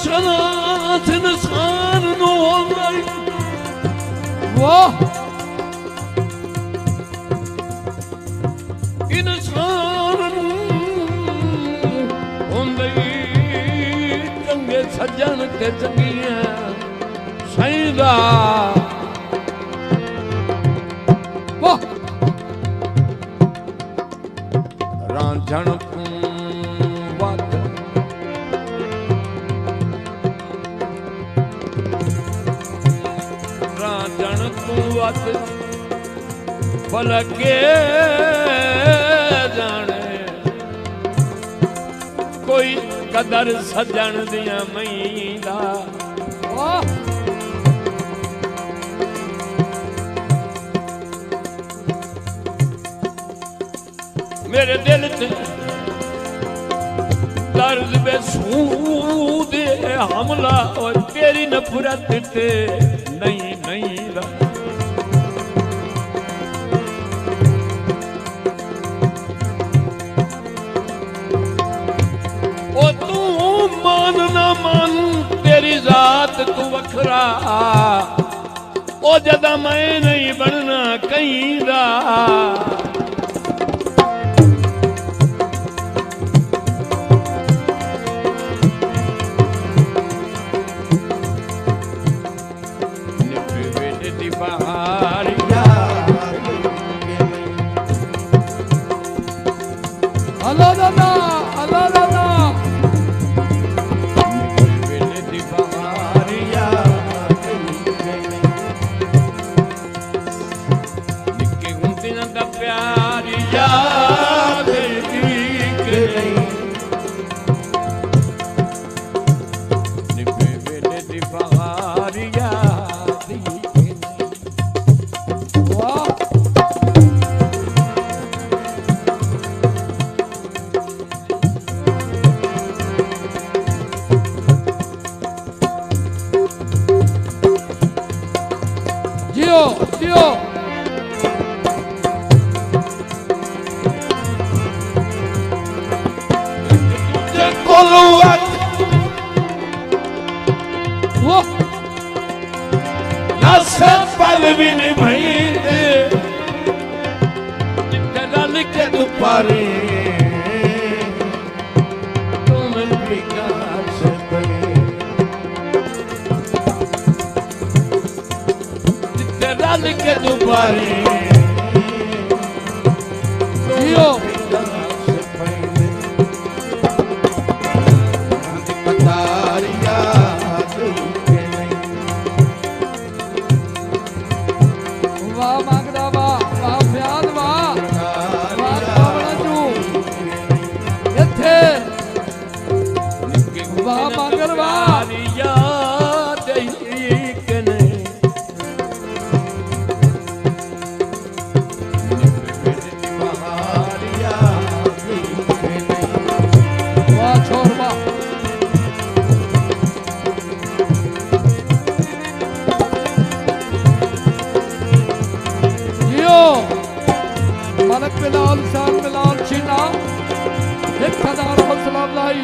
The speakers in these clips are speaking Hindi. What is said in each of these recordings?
शरात इंसान नो होंदई वाह इंसान होंदई चंगे सज्जन के चंगियां सईदा वाह रांझण वत रांझण वत भलके जाने कोई कदर सजन दिया मईदा मेरे दिल से दर्द बेसूद हमला और तेरी नफरत ते नहीं नहीं ओ तू मान ना मान तेरी जात तू वखरा ओ जदा मैं नहीं बनना कहीं दा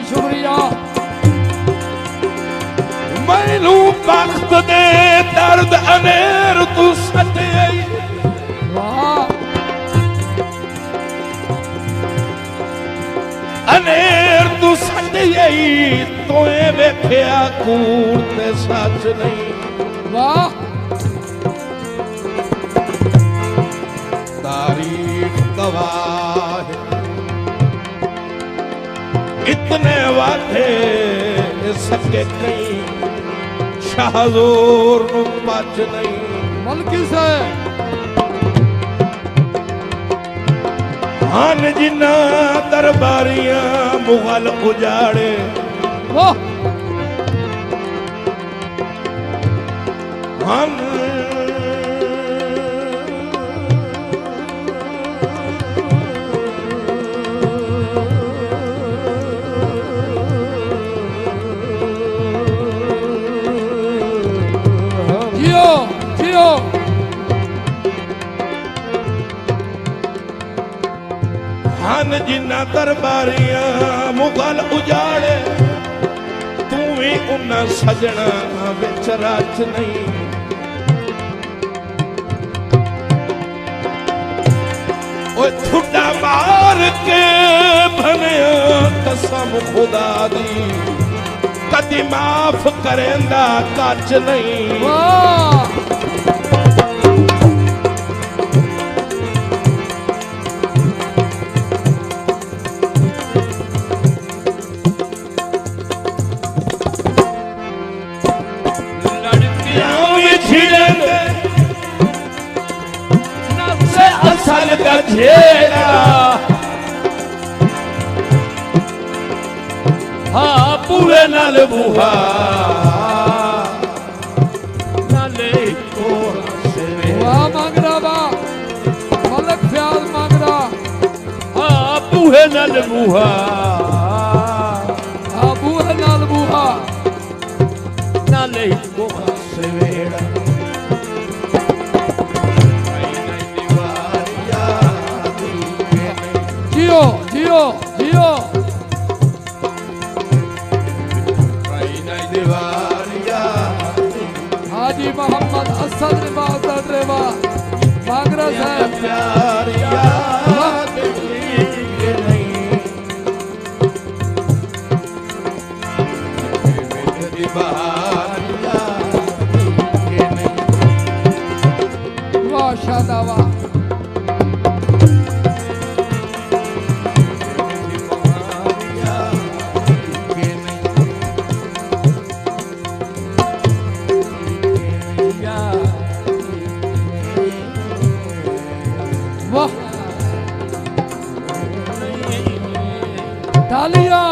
शुक्रिया मैनू बख्त दे दर्द अनेर तू सटे अनेर तू सटे तोए वेख्या कूड़ ते सच नहीं वाह तारीख गवाह इतने वादे सके कई शाहजोर नू बच नहीं मलकी से हन जिन्ना दरबारियां मुगल उजाड़े हन जिन्ना दरबारियां मुगल उजाड़े तू भी उन ना सजना विच रच नहीं। ओए ठुड्डा मार के भनिया कसम खुदा दी कदी माफ करेंदा कच नहीं। असल का झेड़ा हाँ पूरे नाल बुहा नाले को वाह मांगरा वाह मलक ख्याल मांगरा हाँ पूरे नाल बुहा हाँ बुहा नाल बुहा नाले को सवेड़ा जियो जियो जियो हाजी मोहम्मद असद रेवा मांगरा साहब वाह शादावा तालियां